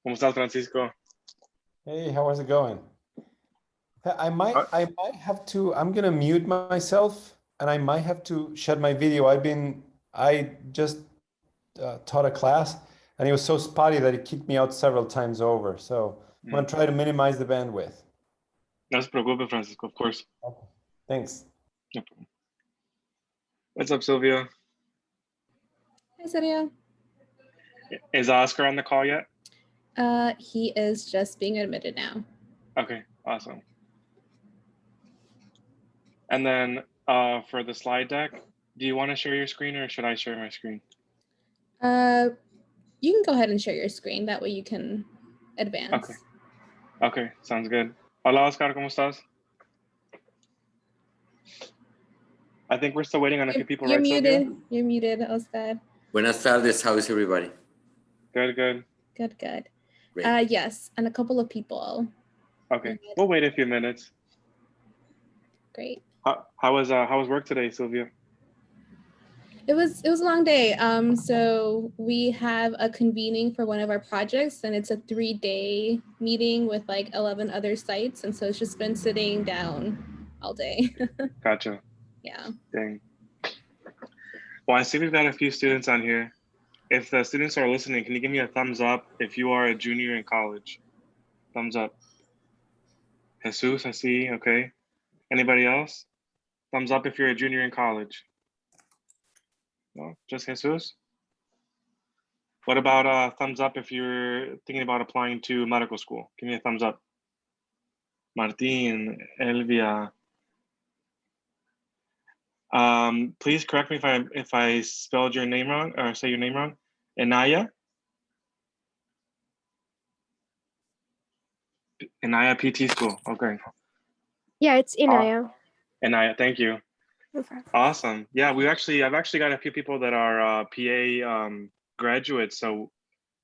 ¿Cómo estás, Francisco? Hey, how is it going? I might Uh, I might have to, I'm gonna mute myself and I might have to shut my video. I just taught a class and it was so spotty that it kicked me out several times over. So I'm gonna try to minimize the bandwidth. No se preocupe, Francisco, of course. Okay. Thanks. No problem. What's up, Sylvia? Hi, Sergio. Is Oscar on the call yet? He is just being admitted now. Okay, awesome. And then for the slide deck, do you want to share your screen or should I share my screen? You can go ahead and share your screen. That way you can advance. Okay, sounds good. Hola, Oscar, ¿cómo estás? I think we're still waiting on a few people, You're right, muted. Sylvia? You're muted, Oscar. Buenas tardes. How is everybody? Good. Good. Great. Yes, and a couple of people. Okay, we'll wait a few minutes. Great. How was work today, Sylvia? It was a long day. So we have a convening for one of our projects, and it's a 3-day meeting with like 11 other sites, and so it's just been sitting down all day. Gotcha. Yeah. Dang. Well, I see we've got a few students on here. If the students are listening, can you give me a thumbs up if you are a junior in college? Thumbs up. Jesus, I see. Okay. Anybody else? Thumbs up if you're a junior in college. No, just Jesus. What about thumbs up if you're thinking about applying to medical school? Give me a thumbs up. Martin, Elvia. Please correct me if I spelled your name wrong or say your name wrong. Inaya? Inaya PT school. Okay. Yeah, it's Inaya. Inaya, thank you. Okay. Awesome. Yeah, I've actually got a few people that are PA graduates, so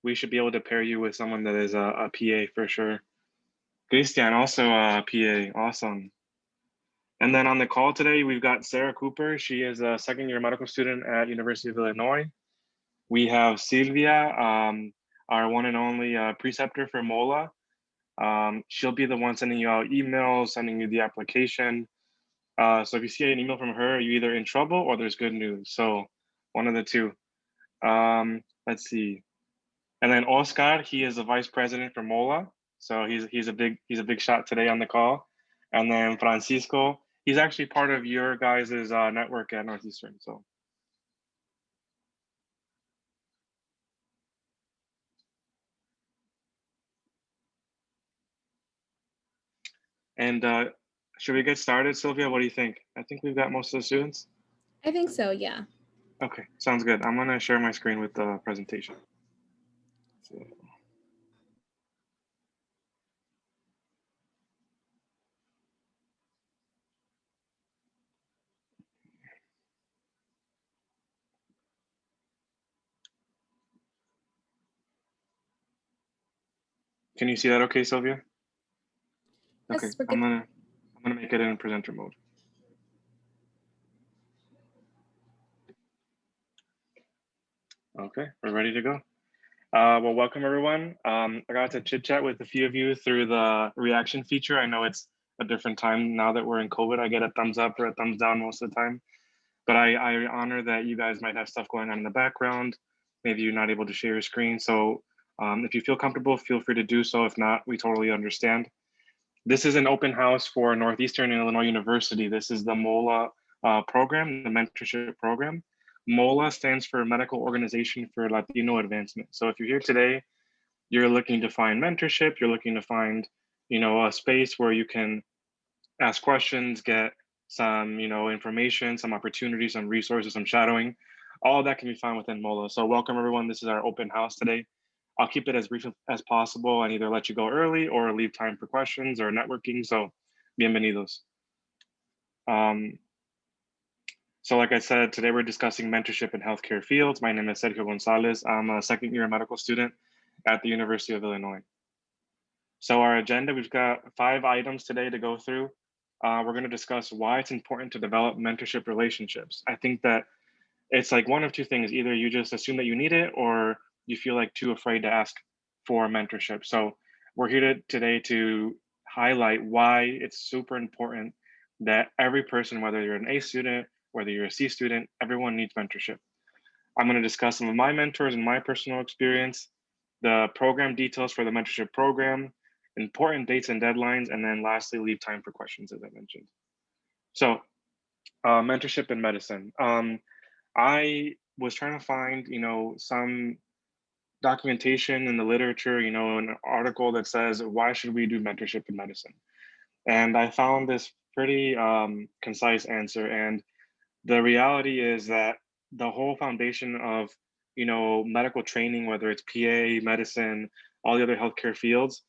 we should be able to pair you with someone that is a PA for sure. Christian, also a PA. Awesome. And then on the call today, we've got Sarah Cooper. She is a second-year medical student at University of Illinois. We have Sylvia, our one and only preceptor for Mola. She'll be the one sending you out emails, sending you the application. So if you see an email from her, you're either in trouble or there's good news. So one of the two. Let's see. And then Oscar, he is the vice president for Mola. So he's a big shot today on the call. And then Francisco, he's actually part of your guys' network at Northeastern. So. And should we get started, Sylvia? What do you think? I think we've got most of the students. I think so, yeah. Okay, sounds good. I'm gonna share my screen with the presentation. So. Can you see that okay, Sylvia? Okay, Yes, I'm gonna make it in presenter mode. Okay, we're ready to go. Well, welcome everyone. I got to chit chat with a few of you through the reaction feature. I know it's a different time now that we're in COVID. I get a thumbs up or a thumbs down most of the time, but I honor that you guys might have stuff going on in the background. Maybe you're not able to share your screen. So if you feel comfortable, feel free to do so. If not, we totally understand. This is an open house for Northeastern Illinois University. This is the Mola program, the mentorship program. Mola stands for Medical Organization for Latino Advancement. So if you're here today, you're looking to find mentorship, you're looking to find, a space where you can ask questions, get some, information, some opportunities, some resources, some shadowing. All that can be found within Mola. So welcome everyone. This is our open house today. I'll keep it as brief as possible and either let you go early or leave time for questions or networking. So bienvenidos. So like I said, today we're discussing mentorship in healthcare fields. My name is Sergio Gonzalez. I'm a second-year medical student at the University of Illinois. So our agenda, we've got 5 items today to go through. We're going to discuss why it's important to develop mentorship relationships. I think that it's like one of two things. Either you just assume that you need it or you feel like too afraid to ask for mentorship. So we're here today to highlight why it's super important that every person, whether you're an A student, whether you're a C student, everyone needs mentorship. I'm going to discuss some of my mentors and my personal experience, the program details for the mentorship program, important dates and deadlines, and then lastly, leave time for questions, as I mentioned. So mentorship in medicine. I was trying to find, some documentation in the literature, an article that says, why should we do mentorship in medicine? And I found this pretty concise answer. And the reality is that the whole foundation of, medical training, whether it's PA, medicine, all the other healthcare fields,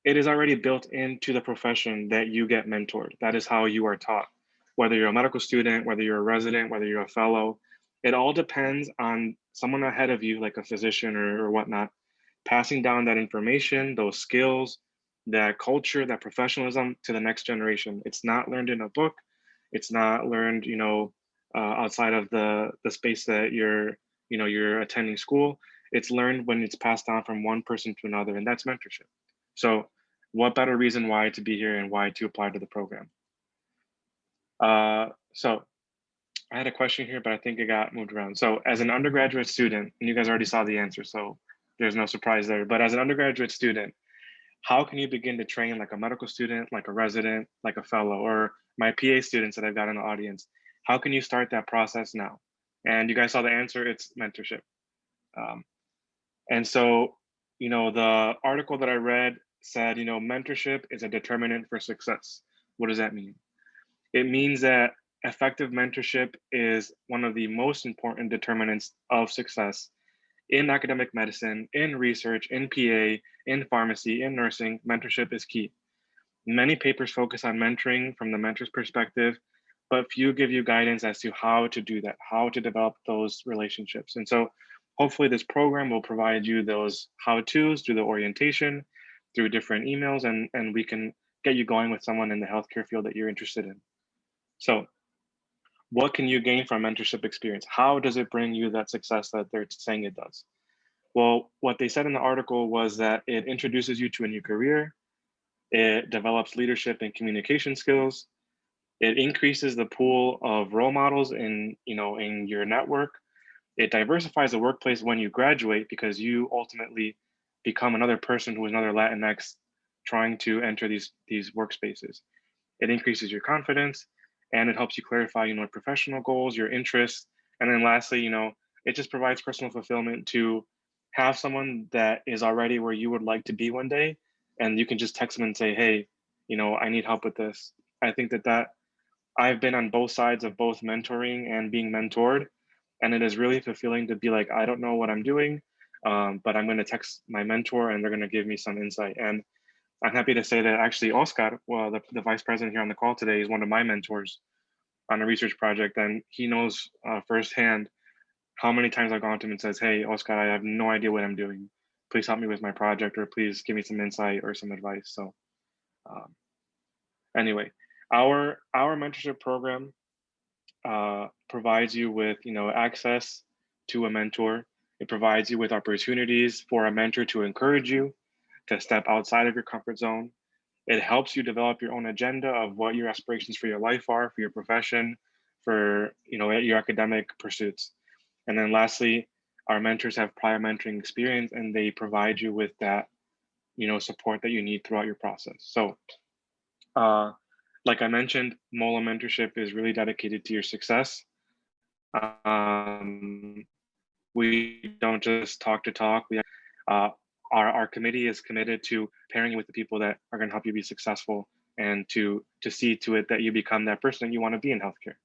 it is already built into the profession that you get mentored. That is how you are taught. Whether you're a medical student, whether you're a resident, whether you're a fellow, it all depends on someone ahead of you, like a physician or whatnot, passing down that information, those skills, that culture, that professionalism to the next generation. It's not learned in a book. It's not learned, outside of the space that you're attending school. It's learned when it's passed down from one person to another, and that's mentorship. So what better reason why to be here and why to apply to the program? So I had a question here, but I think it got moved around. So as an undergraduate student, and you guys already saw the answer, so there's no surprise there, but as an undergraduate student, how can you begin to train like a medical student, like a resident, like a fellow, or my PA students that I've got in the audience? How can you start that process now? And you guys saw the answer, it's mentorship. And so, the article that I read said, mentorship is a determinant for success. What does that mean? It means that effective mentorship is one of the most important determinants of success in academic medicine, in research, in PA, in pharmacy, in nursing. Mentorship is key. Many papers focus on mentoring from the mentor's perspective, but few give you guidance as to how to do that, how to develop those relationships. And so hopefully this program will provide you those how-tos through the orientation, through different emails, and we can get you going with someone in the healthcare field that you're interested in. So what can you gain from mentorship experience? How does it bring you that success that they're saying it does? Well, what they said in the article was that it introduces you to a new career. It develops leadership and communication skills. It increases the pool of role models in your network. It diversifies the workplace when you graduate because you ultimately become another person who is another Latinx trying to enter these workspaces. It increases your confidence and it helps you clarify, professional goals, your interests. And then lastly, it just provides personal fulfillment to have someone that is already where you would like to be one day. And you can just text them and say, hey, I need help with this. I think that I've been on both sides of both mentoring and being mentored. And it is really fulfilling to be like, I don't know what I'm doing, but I'm going to text my mentor and they're going to give me some insight. And I'm happy to say that actually Oscar, well, the vice president here on the call today, is one of my mentors on a research project. And he knows firsthand how many times I've gone to him and says, hey, Oscar, I have no idea what I'm doing. Please help me with my project, or please give me some insight or some advice. So anyway, our mentorship program provides you with access to a mentor. It provides you with opportunities for a mentor to encourage you to step outside of your comfort zone. It helps you develop your own agenda of what your aspirations for your life are, for your profession, for your academic pursuits. And then lastly, our mentors have prior mentoring experience and they provide you with that support that you need throughout your process. So like I mentioned, Mola mentorship is really dedicated to your success. We don't just talk to talk. Our committee is committed to pairing you with the people that are going to help you be successful and to see to it that you become that person that you want to be in healthcare.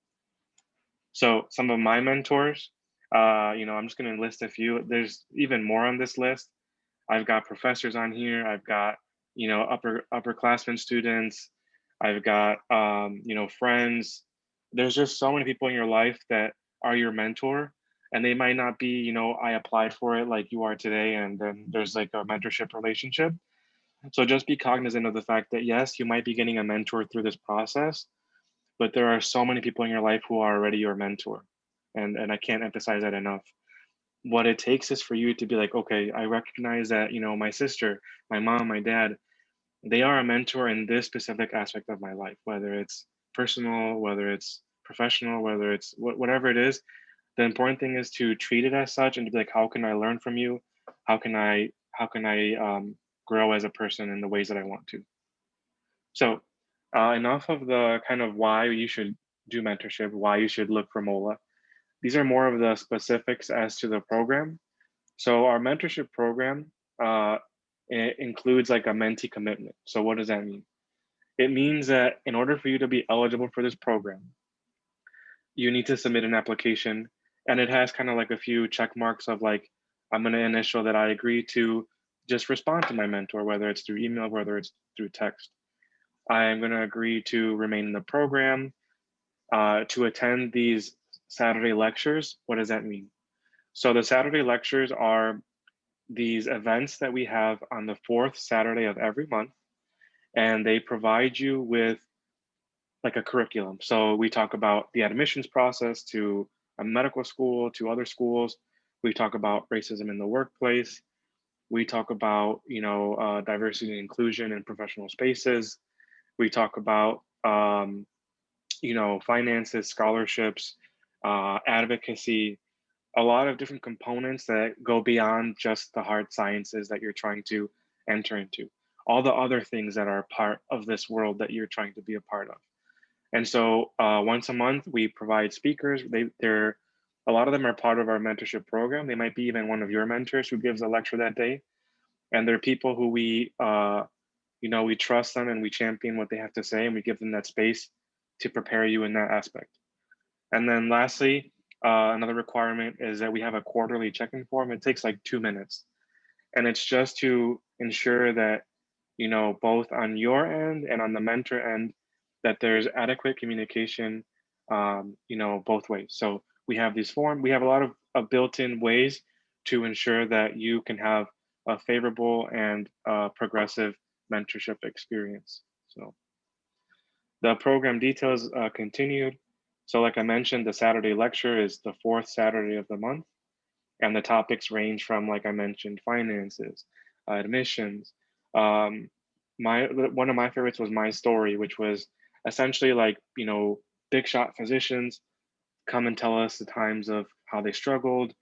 So some of my mentors, I'm just going to list a few. There's even more on this list. I've got professors on here. I've got upperclassmen students. I've got friends. There's just so many people in your life that are your mentor, and they might not be I applied for it like you are today, and then there's like a mentorship relationship. So just be cognizant of the fact that yes, you might be getting a mentor through this process, but there are so many people in your life who are already your mentor, and I can't emphasize that enough. what it takes is for you to be like, okay, I recognize that, you know, my sister, my mom, my dad, they are a mentor in this specific aspect of my life, whether it's personal, whether it's professional, whether it's whatever it is. The important thing is to treat it as such and to be like, how can I learn from you? How can I grow as a person in the ways that I want to? So enough of the kind of why you should do mentorship, why you should look for Mola. These are more of the specifics as to the program. So our mentorship program it includes like a mentee commitment. So what does that mean? It means that in order for you to be eligible for this program, you need to submit an application, and it has kind of like a few check marks of like, I'm going to initial that I agree to just respond to my mentor, whether it's through email, whether it's through text. I am going to agree to remain in the program, to attend these Saturday lectures. What does that mean? So the Saturday lectures are these events that we have on the fourth Saturday of every month, and they provide you with like a curriculum. So we talk about the admissions process to a medical school, to other schools. We talk about racism in the workplace. We talk about, you know, diversity and inclusion in professional spaces. We talk about, you know, finances, scholarships, advocacy, a lot of different components that go beyond just the hard sciences that you're trying to enter into, all the other things that are part of this world that you're trying to be a part of. And so once a month, we provide speakers. They're a lot of them are part of our mentorship program. They might be even one of your mentors who gives a lecture that day. And they're people who we, you know, we trust them and we champion what they have to say, and we give them that space to prepare you in that aspect. And then lastly, another requirement is that we have a quarterly check-in form. It takes like 2 minutes. And it's just to ensure that, you know, both on your end and on the mentor end, that there's adequate communication, you know, both ways. So we have these form, we have a lot of built-in ways to ensure that you can have a favorable and progressive mentorship experience. So the program details continued. So like I mentioned, the Saturday lecture is the fourth Saturday of the month. And the topics range from, like I mentioned, finances, admissions. One of my favorites was my story, which was essentially like, you know, big shot physicians come and tell us the times of how they struggled,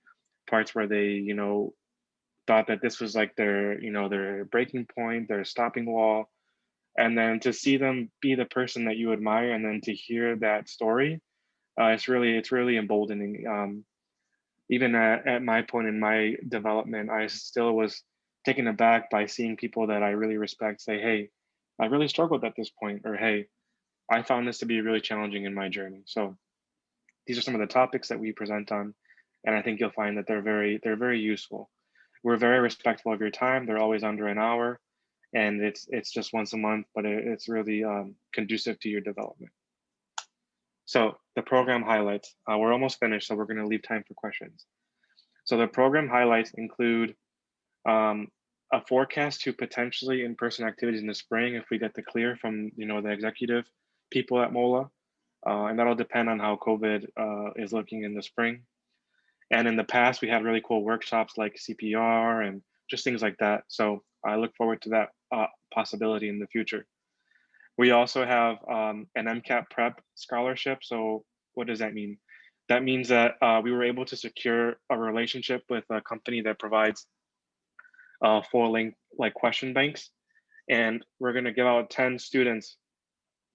parts where they, you know, thought that this was like their, you know, their breaking point, their stopping wall. And then to see them be the person that you admire, and then to hear that story, it's really emboldening. Even at my point in my development, I still was taken aback by seeing people that I really respect say, hey, I really struggled at this point, or hey, I found this to be really challenging in my journey. So these are some of the topics that we present on, and I think you'll find that they're very useful. We're very respectful of your time. They're always under an hour, and it's just once a month, but it's really conducive to your development. So the program highlights, we're almost finished, so we're going to leave time for questions. So the program highlights include a forecast to potentially in-person activities in the spring if we get the clear from, you know, the executive people at Mola, and that'll depend on how COVID is looking in the spring. And in the past, we had really cool workshops like CPR and just things like that. So I look forward to that possibility in the future. We also have an MCAT prep scholarship. So what does that mean? That means that we were able to secure a relationship with a company that provides full-length like question banks, and we're going to give out 10 students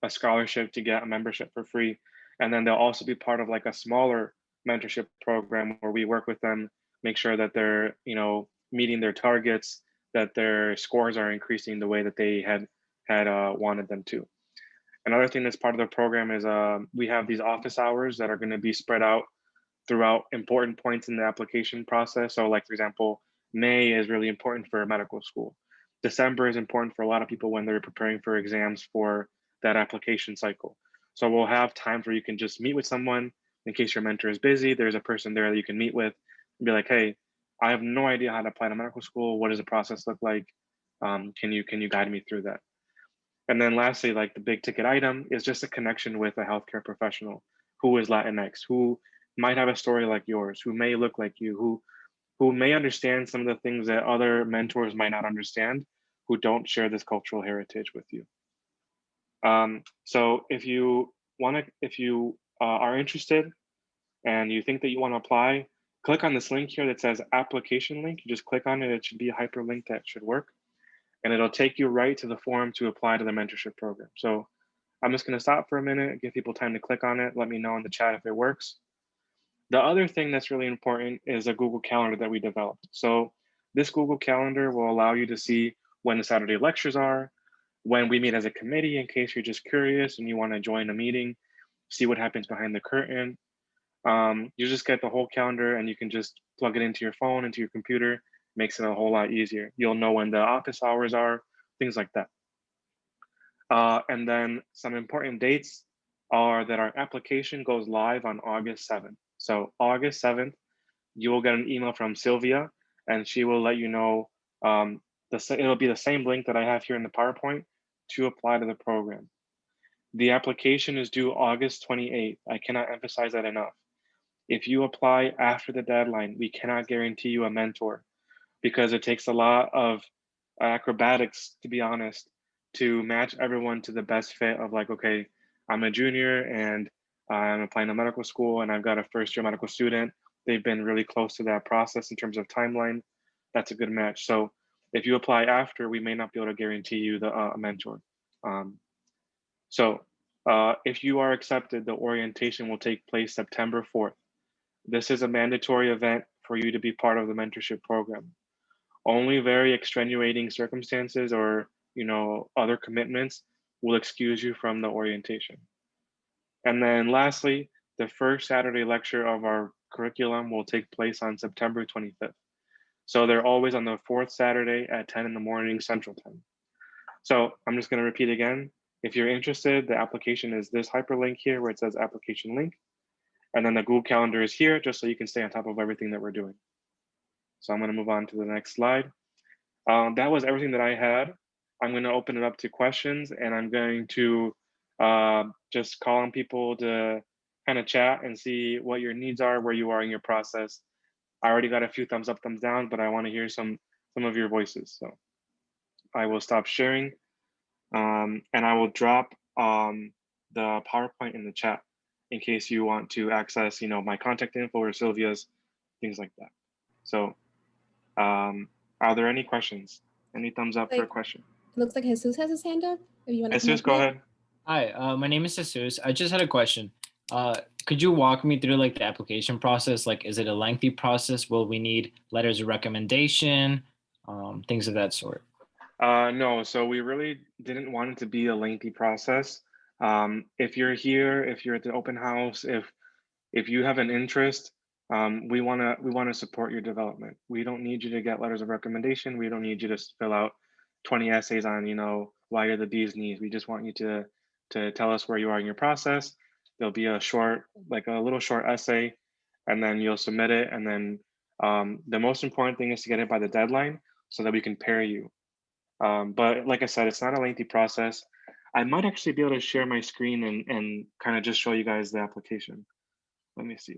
a scholarship to get a membership for free. And then they'll also be part of like a smaller mentorship program where we work with them, make sure that they're, you know, meeting their targets, that their scores are increasing the way that they had wanted them to. Another thing that's part of the program is we have these office hours that are going to be spread out throughout important points in the application process. So like, for example, May is really important for medical school. December is important for a lot of people when they're preparing for exams for that application cycle. So we'll have times where you can just meet with someone in case your mentor is busy. There's a person there that you can meet with and be like, hey, I have no idea how to apply to medical school. What does the process look like? Can you guide me through that? And then lastly, like the big ticket item is just a connection with a healthcare professional who is Latinx, who might have a story like yours, who may look like you, who who may understand some of the things that other mentors might not understand, who don't share this cultural heritage with you. So if you are interested and you think that you want to apply, click on this link here that says application link. You just click on it. It should be a hyperlink that should work. And it'll take you right to the form to apply to the mentorship program. So I'm just going to stop for a minute, give people time to click on it. Let me know in the chat if it works. The other thing that's really important is a Google Calendar that we developed. So this Google Calendar will allow you to see when the Saturday lectures are, when we meet as a committee, in case you're just curious and you want to join a meeting, see what happens behind the curtain. You just get the whole calendar and you can just plug it into your phone, into your computer. Makes it a whole lot easier. You'll know when the office hours are, things like that. And then some important dates are that our application goes live on August 7th. So August 7th, you will get an email from Sylvia and she will let you know, it'll be the same link that I have here in the PowerPoint to apply to the program. The application is due August 28th. I cannot emphasize that enough. If you apply after the deadline, we cannot guarantee you a mentor because it takes a lot of acrobatics, to be honest, to match everyone to the best fit of like, okay, I'm a junior and I'm applying to medical school and I've got a first-year medical student. They've been really close to that process in terms of timeline. That's a good match. So if you apply after, we may not be able to guarantee you a mentor. If you are accepted, the orientation will take place September 4th. This is a mandatory event for you to be part of the mentorship program. Only very extenuating circumstances or other commitments will excuse you from the orientation. And then lastly, the first Saturday lecture of our curriculum will take place on September 25th. So they're always on the fourth Saturday at 10 in the morning Central Time. So I'm just going to repeat again. If you're interested, the application is this hyperlink here where it says application link. And then the Google Calendar is here just so you can stay on top of everything that we're doing. So I'm going to move on to the next slide. That was everything that I had. I'm going to open it up to questions and I'm going to just call on people to kind of chat and see what your needs are, where you are in your process. I already got a few thumbs up, thumbs down, but I want to hear some of your voices. So I will stop sharing and I will drop the PowerPoint in the chat in case you want to access, my contact info or Sylvia's, things like that. So are there any questions? Any thumbs up for a question? It looks like Jesus has his hand up. If you want to Jesus, go ahead. Hi, my name is Jesus. I just had a question. Could you walk me through like the application process? Like, is it a lengthy process? Will we need letters of recommendation, things of that sort? No, so we really didn't want it to be a lengthy process. If you're here, if you're at the open house, if you have an interest, we want to support your development. We don't need you to get letters of recommendation. We don't need you to fill out 20 essays on, why you're the bee's knees. We just want you to tell us where you are in your process. There'll be a little short essay, and then you'll submit it. And then the most important thing is to get it by the deadline so that we can pair you. But like I said, it's not a lengthy process. I might actually be able to share my screen and kind of just show you guys the application. Let me see.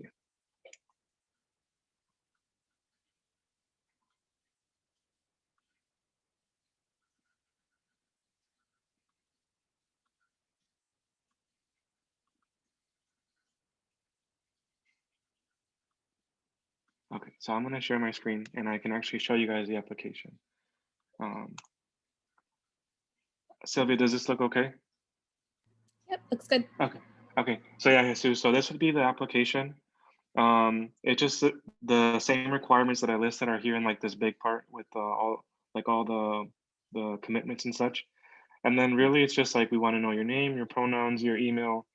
Okay, so I'm gonna share my screen and I can actually show you guys the application. Sylvia, does this look okay? Yep, looks good. Okay. So yeah, Jesus, so this would be the application. It just the same requirements that I listed are here in like this big part with all the commitments and such. And then really it's just like we want to know your name, your pronouns, your email,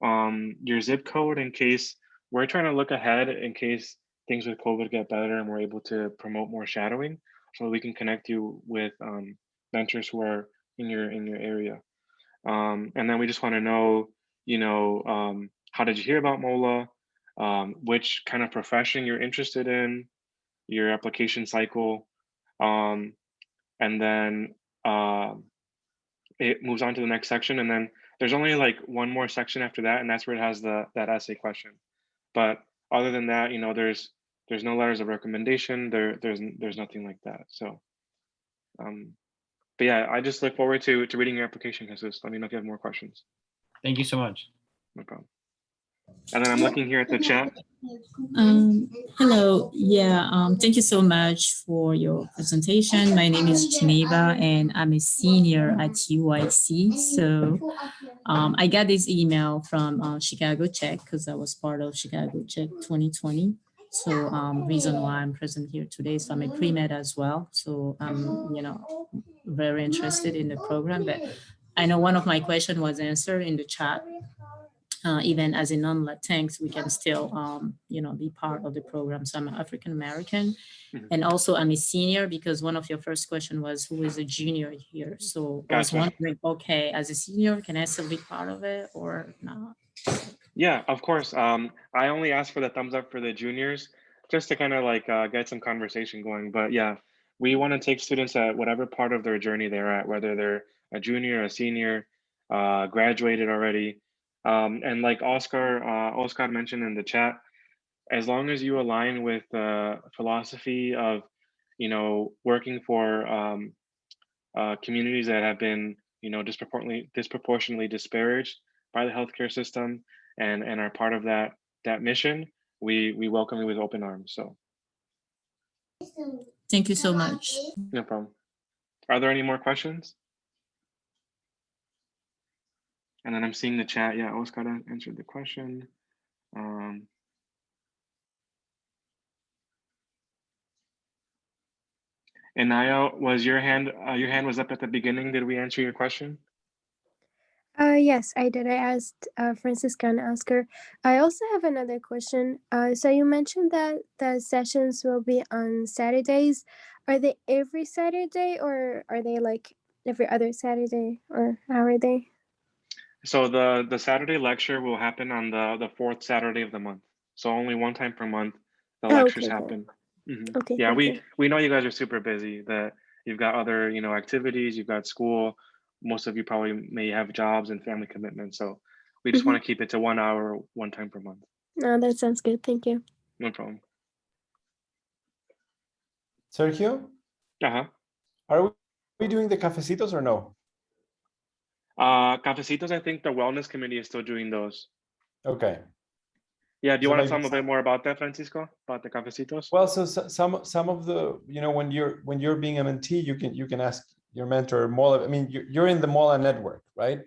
your zip code in case we're trying to look ahead in case things with COVID get better and we're able to promote more shadowing so we can connect you with mentors who are in your area. And then we just want to know, how did you hear about Mola? Which kind of profession you're interested in, your application cycle. And then it moves on to the next section. And then there's only like one more section after that. And that's where it has that essay question. But other than that, there's there's no letters of recommendation. There's nothing like that. So, but yeah, I just look forward to reading your application, Jesus. Let me know if you have more questions. Thank you so much. No problem. And then I'm looking here at the chat. Hello. Yeah. Thank you so much for your presentation. My name is Geneva, and I'm a senior at UIC. So I got this email from Chicago Check because I was part of Chicago Check 2020. So reason why I'm present here today. So I'm a pre-med as well. So I'm, very interested in the program. But I know one of my questions was answered in the chat. Even as a non-Latinx, we can still, be part of the program. So I'm African American, and also I'm a senior because one of your first question was who is a junior here. So I was wondering, okay, as a senior, can I still be part of it or not? Yeah, of course. I only asked for the thumbs up for the juniors, just to kind of like get some conversation going. But yeah, we want to take students at whatever part of their journey they're at, whether they're a junior, a senior, graduated already. And like Oscar mentioned in the chat, as long as you align with the philosophy of, working for communities that have been, disproportionately disparaged by the healthcare system, and are part of that mission, we welcome you with open arms. So thank you so much. no problem. Are there any more questions? And then I'm seeing the chat. Yeah, Oscar answered the question. Anaya, was your hand was up at the beginning? Did we answer your question? Yes, I did. I asked Francisca and Oscar. I also have another question. So you mentioned that the sessions will be on Saturdays. Are they every Saturday or are they like every other Saturday, or how are they? So the Saturday lecture will happen on the fourth Saturday of the month. So only one time per month the lectures okay, happen. Okay. Yeah, thank you. we know you guys are super busy, that you've got other, activities, you've got school. Most of you probably may have jobs and family commitments. So we just want to keep it to 1 hour, one time per month. No, that sounds good. Thank you. No problem. Sergio, are we doing the cafecitos or no? Cafecitos, I think the wellness committee is still doing those. Okay. Yeah, do you So want to maybe tell them a bit more about that, Francisco, about the cafecitos? Well, so some of the, when you're being a mentee, you can ask your mentor, Mola. I mean, you're in the Mola network, right?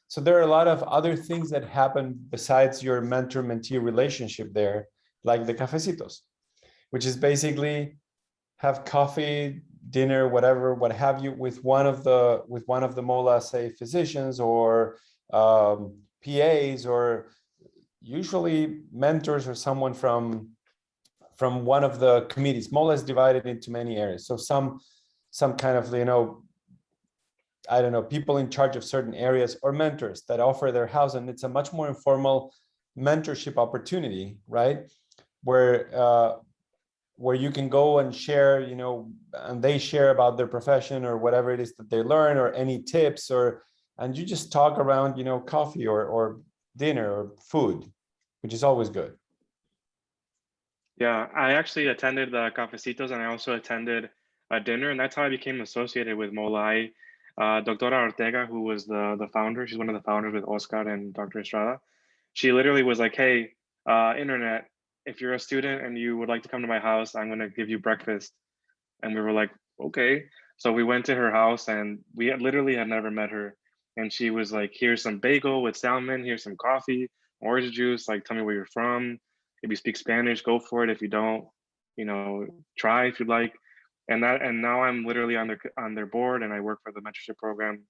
So there are a lot of other things that happen besides your mentor-mentee relationship there, like the cafecitos, which is basically have coffee, dinner, whatever, what have you, with one of the Mola, say, physicians or PAs, or usually mentors or someone from one of the committees. Mola is divided into many areas. So some kind of, I don't know, people in charge of certain areas, or mentors that offer their house. And it's a much more informal mentorship opportunity, right? Where you can go and share, and they share about their profession or whatever it is that they learn, or any tips, and you just talk around, coffee or dinner or food, which is always good. Yeah, I actually attended the cafecitos, and I also attended a dinner, and that's how I became associated with Mola. Doctora Ortega, who was the founder, she's one of the founders with Oscar and Dr. Estrada. She literally was like, hey, internet, if you're a student and you would like to come to my house, I'm going to give you breakfast. And we were like, okay. So we went to her house, and we literally had never met her. And she was like, here's some bagel with salmon, here's some coffee, orange juice, like, tell me where you're from. If you speak Spanish, go for it. If you don't, try if you'd like. And now I'm literally on their board, and I work for the mentorship program.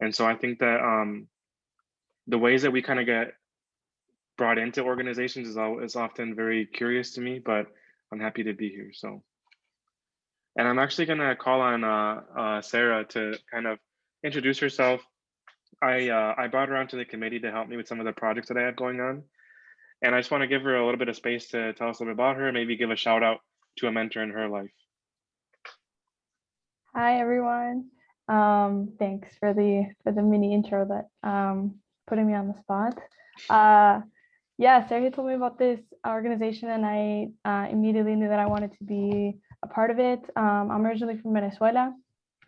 And so I think that the ways that we kind of get brought into organizations is often very curious to me, but I'm happy to be here. So, and I'm actually gonna call on Sarah to kind of introduce herself. I brought her onto the committee to help me with some of the projects that I have going on. And I just want to give her a little bit of space to tell us a little bit about her, maybe give a shout out to a mentor in her life. Hi, everyone. Thanks for the mini intro that putting me on the spot. yeah, Sergio told me about this organization, and I immediately knew that I wanted to be a part of it. I'm originally from Venezuela,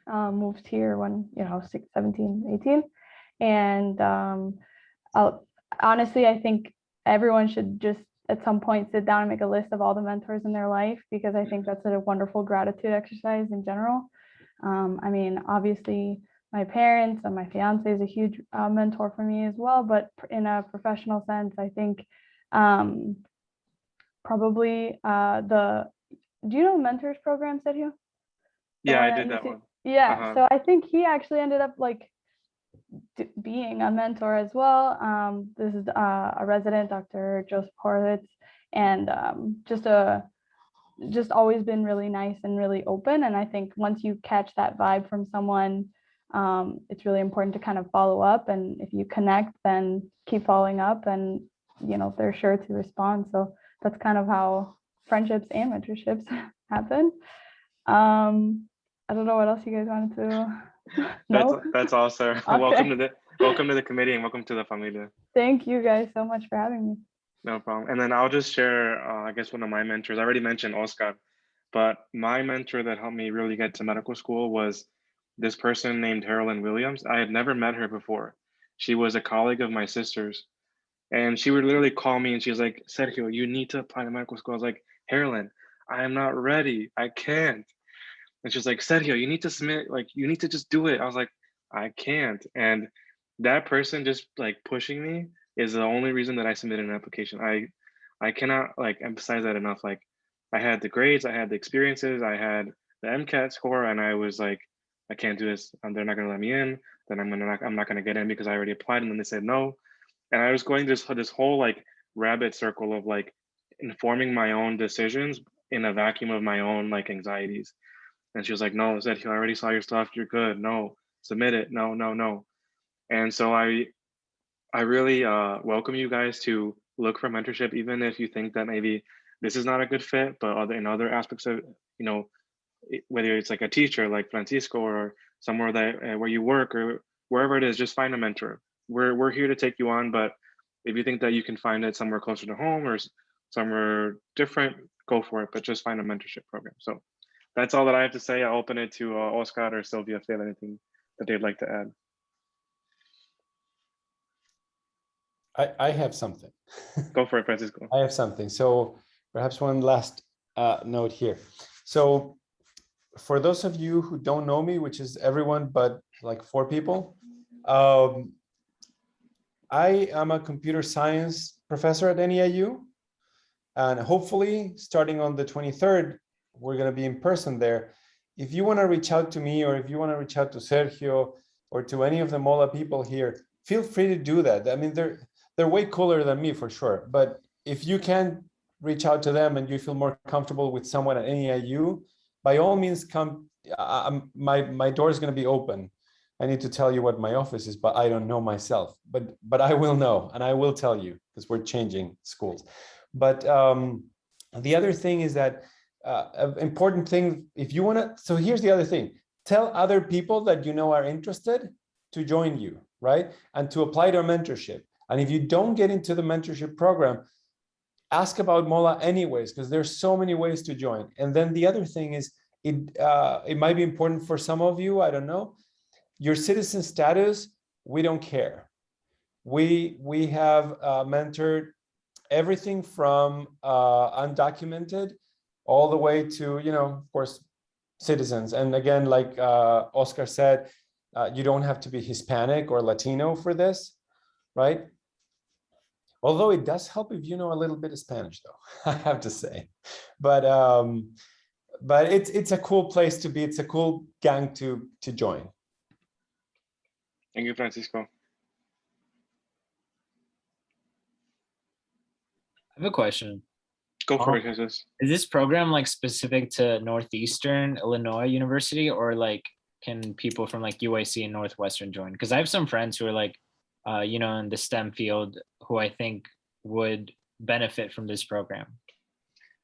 moved here when, 17, 18. And honestly, I think everyone should just at some point sit down and make a list of all the mentors in their life, because I think that's a wonderful gratitude exercise in general. I mean, obviously, my parents and my fiance is a huge mentor for me as well, but in a professional sense, I think probably do you know the mentors program, Sergio? Yeah, I did that one. Yeah, so I think he actually ended up like being a mentor as well. This is a resident, Dr. Joseph Horowitz, and just always been really nice and really open. And I think once you catch that vibe from someone, it's really important to kind of follow up. And if you connect, then keep following up, and they're sure to respond. So that's kind of how friendships and mentorships happen. I don't know what else you guys wanted to know. That's all, sir. Okay. Welcome to the committee, and welcome to the familia. Thank you guys so much for having me. No problem. And then I'll just share, I guess, one of my mentors. I already mentioned Oscar, but my mentor that helped me really get to medical school was this person named Carolyn Williams. I had never met her before. She was a colleague of my sister's, and she would literally call me and she was like, Sergio, you need to apply to medical school. I was like, Carolyn, I am not ready. I can't. And she's like, Sergio, you need to submit, like, you need to just do it. I was like, I can't. And that person just like pushing me is the only reason that I submitted an application. I cannot like emphasize that enough. Like, I had the grades, I had the experiences, I had the MCAT score, and I was like, I can't do this. They're not gonna let me in. Then I'm not gonna get in because I already applied, and then they said no. And I was going this whole like rabbit circle of like informing my own decisions in a vacuum of my own like anxieties. And she was like, no, Sergio, I already saw your stuff. You're good. No, submit it. No, no, no. And so I really welcome you guys to look for mentorship, even if you think that maybe this is not a good fit, but in other aspects of, whether it's like a teacher like Francisco or somewhere that where you work or wherever it is, just find a mentor. We're here to take you on, but if you think that you can find it somewhere closer to home or somewhere different, go for it, but just find a mentorship program. So that's all that I have to say. I'll open it to Oscar or Sylvia if they have anything that they'd like to add. I have something. Go for it, Francisco. I have something. So perhaps one last note here. So for those of you who don't know me, which is everyone but like 4 people, I am a computer science professor at NEIU. And hopefully starting on the 23rd, we're going to be in person there. If you want to reach out to me, or if you want to reach out to Sergio or to any of the Mola people here, feel free to do that. I mean, they're way cooler than me for sure. But if you can reach out to them and you feel more comfortable with someone at NEIU, by all means, come. My door is going to be open. I need to tell you what my office is, but I don't know myself. But I will know, and I will tell you, because we're changing schools. But the other thing is that an important thing, if you want to, so here's the other thing, tell other people that you know are interested to join you, right? And to apply to a mentorship. And if you don't get into the mentorship program, ask about Mola anyways, because there's so many ways to join. And then the other thing is, it might be important for some of you, I don't know, your citizen status, we don't care. We have mentored everything from undocumented all the way to, of course, citizens. And again, like Oscar said, you don't have to be Hispanic or Latino for this, right? Although it does help if you know a little bit of Spanish, though, I have to say. But it's a cool place to be. It's a cool gang to join. Thank you, Francisco. I have a question. Go for it, Jesus. Is this program like specific to Northeastern Illinois University, or like can people from like UIC and Northwestern join? Because I have some friends who are like, in the STEM field who I think would benefit from this program.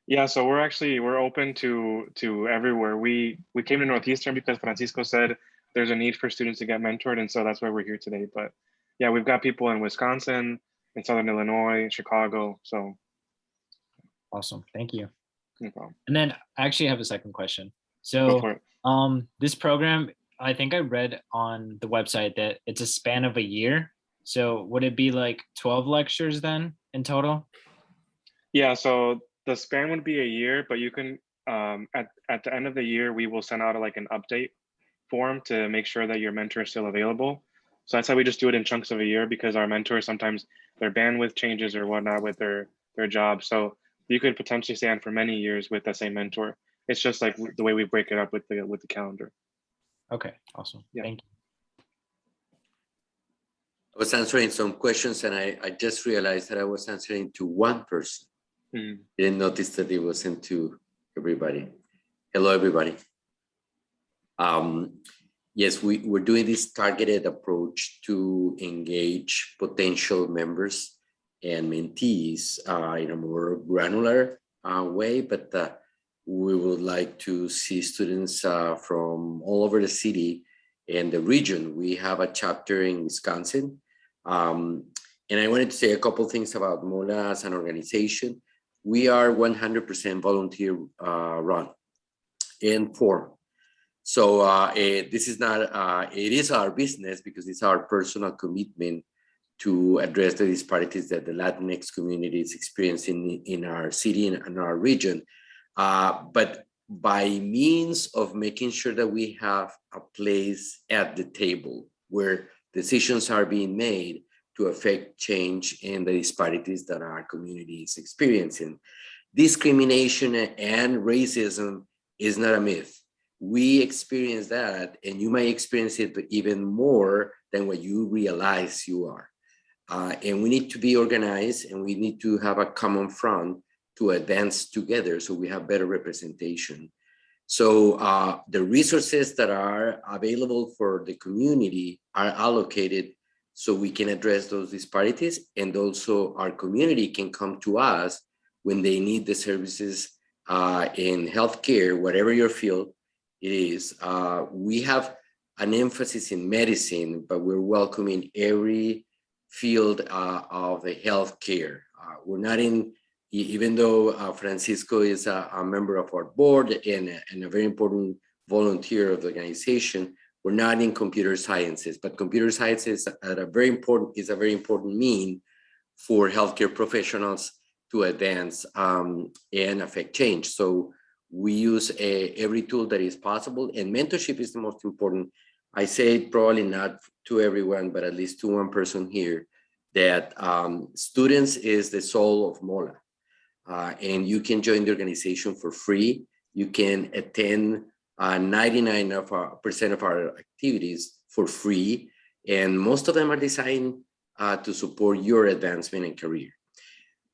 Yeah, so we're open to everywhere. We came to Northeastern because Francisco said there's a need for students to get mentored, and so that's why we're here today. But yeah, we've got people in Wisconsin, in Southern Illinois, Chicago. So Awesome. Thank you. no problem. And then I actually have a second question. Go for So it. this program, I think I read on the website that it's a span of a year. So would it be like 12 lectures then in total? Yeah, so the span would be a year, but you can, at the end of the year, we will send out like an update form to make sure that your mentor is still available. So that's how we just do it in chunks of a year, because our mentors, sometimes their bandwidth changes or whatnot with their job. So you could potentially stay on for many years with the same mentor. It's just like the way we break it up with the calendar. Okay, awesome. Yeah. Thank you. I was answering some questions and I just realized that I was answering to one person. Didn't notice that it wasn't to everybody. Hello, everybody. Yes, we're doing this targeted approach to engage potential members and mentees in a more granular way, but we would like to see students from all over the city and the region. We have a chapter in Wisconsin. And I wanted to say a couple things about Mola as an organization. We are 100% volunteer run and form. So this is not, it is our business because it's our personal commitment to address the disparities that the Latinx community is experiencing in our city and our region. But by means of making sure that we have a place at the table where decisions are being made to affect change in the disparities that our community is experiencing. Discrimination and racism is not a myth. We experience that, and you might experience it even more than what you realize you are. And we need to be organized, and we need to have a common front to advance together so we have better representation. So the resources that are available for the community are allocated so we can address those disparities, and also our community can come to us when they need the services in healthcare, whatever your field it is. We have an emphasis in medicine, but we're welcoming every field of the healthcare. We're not in, even though Francisco is a member of our board and a very important volunteer of the organization, we're not in computer sciences, but computer sciences is a very important mean for healthcare professionals to advance and affect change. So we use every tool that is possible, and mentorship is the most important. I say probably not to everyone, but at least to one person here, that students is the soul of Mola. And you can join the organization for free. You can attend 99% of our activities for free. And most of them are designed to support your advancement and career.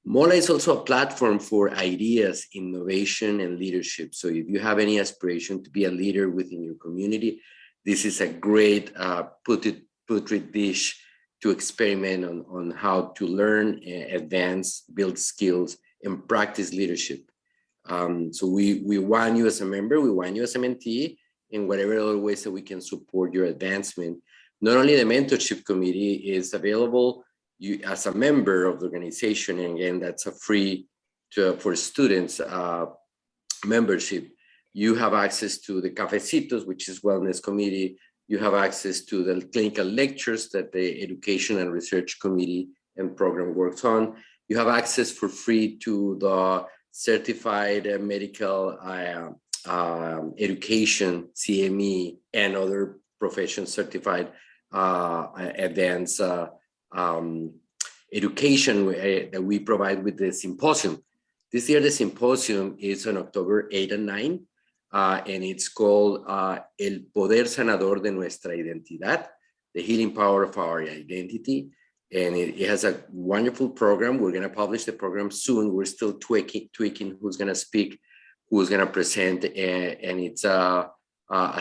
Mola is also a platform for ideas, innovation, and leadership. So if you have any aspiration to be a leader within your community, this is a great petri dish to experiment on how to learn, advance, build skills, and practice leadership. So we want you as a member, we want you as a mentee, in whatever other ways that we can support your advancement. Not only the mentorship committee is available, you as a member of the organization, and again, that's a free for students membership. You have access to the cafecitos, which is wellness committee. You have access to the clinical lectures that the education and research committee and program works on. You have access for free to the certified medical education, CME, and other profession certified advanced education that we provide with the symposium. This year, the symposium is on October 8 and 9, and it's called El Poder Sanador de Nuestra Identidad, the healing power of our identity. And it has a wonderful program. We're going to publish the program soon. We're still tweaking who's going to speak, who's going to present, and it's a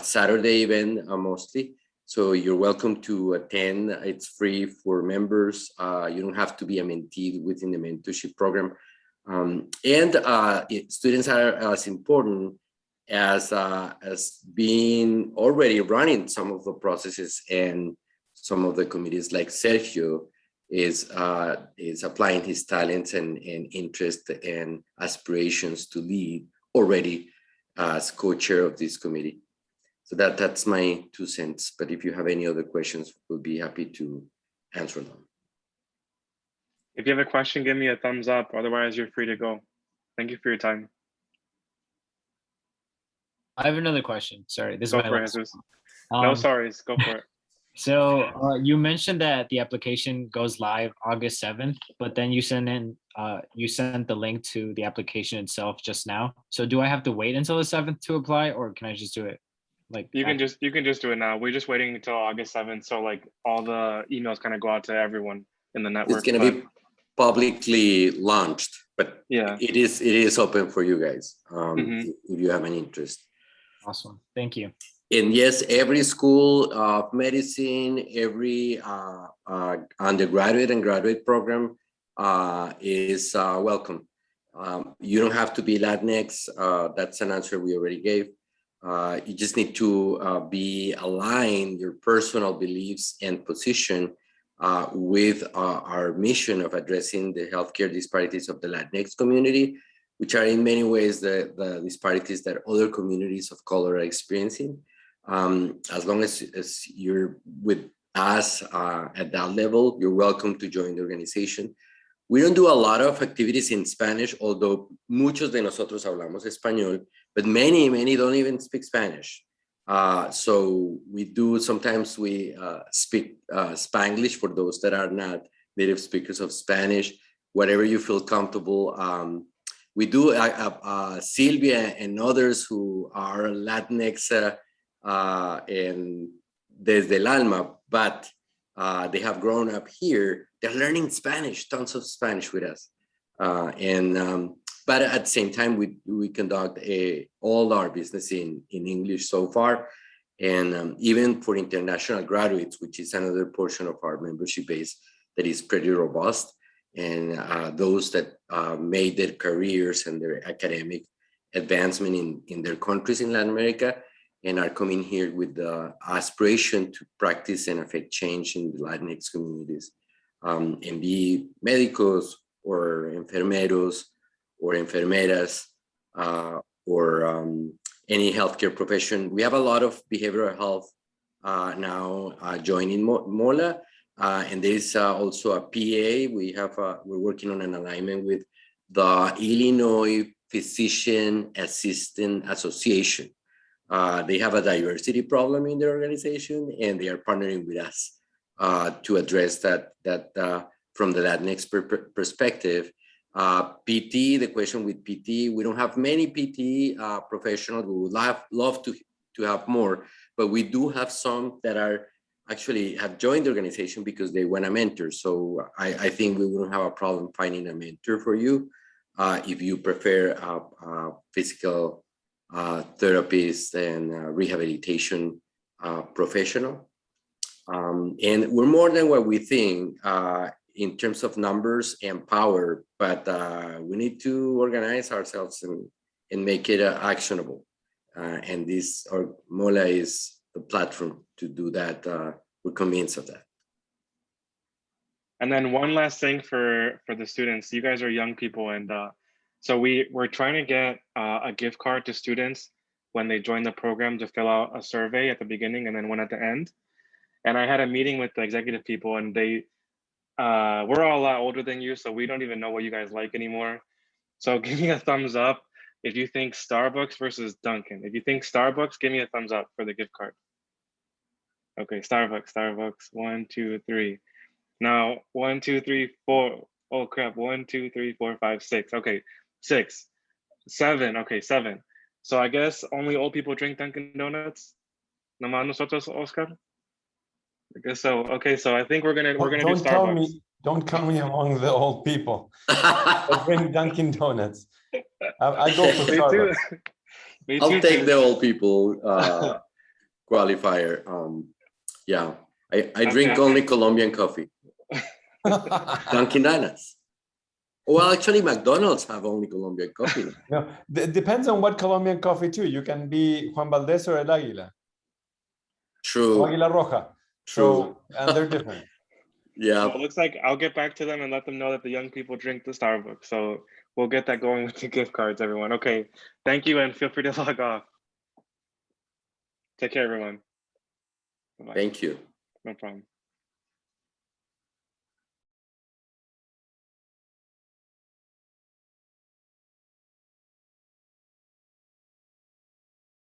Saturday event mostly. So you're welcome to attend. It's free for members. You don't have to be a mentee within the mentorship program. Students are as important as being already running some of the processes and some of the committees like Sergio. is applying his talents and interest and aspirations to lead already as co-chair of this committee. So that's my 2 cents. But if you have any other questions, we'll be happy to answer them. If you have a question, give me a thumbs up. Otherwise, you're free to go. Thank you for your time. I have another question. Sorry, this is Go my for it, last Jesus. one. No sorries. Go for it. So you mentioned that the application goes live August 7th, but then you sent the link to the application itself just now. So do I have to wait until the 7th to apply, or can I just do it? Like You can just do it now. We're just waiting until August 7th. So like all the emails kind of go out to everyone in the network. It's going to be publicly launched, but yeah, it is open for you guys if you have an interest. Awesome. Thank you. And yes, every school of medicine, every undergraduate and graduate program is welcome. You don't have to be Latinx. That's an answer we already gave. You just need to be aligned, your personal beliefs and position with our mission of addressing the healthcare disparities of the Latinx community, which are in many ways the disparities that other communities of color are experiencing. As long as you're with us at that level, you're welcome to join the organization. We don't do a lot of activities in Spanish, although muchos de nosotros hablamos español, but many don't even speak Spanish. So sometimes we speak Spanglish for those that are not native speakers of Spanish, whatever you feel comfortable. We do Silvia and others who are Latinx and desde el alma, but they have grown up here. They're learning Spanish, tons of Spanish with us. But at the same time, we conduct all our business in English so far. And even for international graduates, which is another portion of our membership base that is pretty robust. And those that made their careers and their academic advancement in their countries in Latin America and are coming here with the aspiration to practice and affect change in the Latinx communities and be médicos or enfermeros or enfermeras or any healthcare profession. We have a lot of behavioral health now joining Mola. And there's also a PA. We're working on an alignment with the Illinois Physician Assistant Association. They have a diversity problem in their organization, and they are partnering with us to address that from the Latinx perspective. PT, the question with PT, we don't have many PT professionals. We would love to have more, but we do have some that are actually have joined the organization because they want a mentor. So I think we wouldn't have a problem finding a mentor for you if you prefer a physical therapist and rehabilitation professional. And we're more than what we think in terms of numbers and power, but we need to organize ourselves and make it actionable. And Mola is the platform to do that. We're convinced of that. And then one last thing for the students. You guys are young people, and so we're trying to get a gift card to students when they join the program to fill out a survey at the beginning and then one at the end. And I had a meeting with the executive people, and we're all a lot older than you, so we don't even know what you guys like anymore. So give me a thumbs up if you think Starbucks versus Dunkin'. If you think Starbucks, give me a thumbs up for the gift card. Okay, Starbucks, 1, 2, 3. Now, 1, 2, 3, 4. Oh crap, 1, 2, 3, 4, 5, 6. Okay, 6, 7. Okay, 7. So I guess only old people drink Dunkin' Donuts. Nomás nosotros, Oscar. I guess so. Okay, so I think we're gonna do Starbucks. Don't count me among the old people. I drink Dunkin' Donuts. I go for Starbucks. Me too. I'll take the old people qualifier. Yeah, I drink only Colombian coffee. Dunkin' Donuts. Well, actually, McDonald's have only Colombian coffee. No, depends on what Colombian coffee too. You can be Juan Valdez or El Águila. True. Or Águila Roja. True. So, and they're different. Yeah. So it looks like I'll get back to them and let them know that the young people drink the Starbucks. So we'll get that going with the gift cards, everyone. Okay, thank you, and feel free to log off. Take care, everyone. Bye-bye. Thank you. No problem.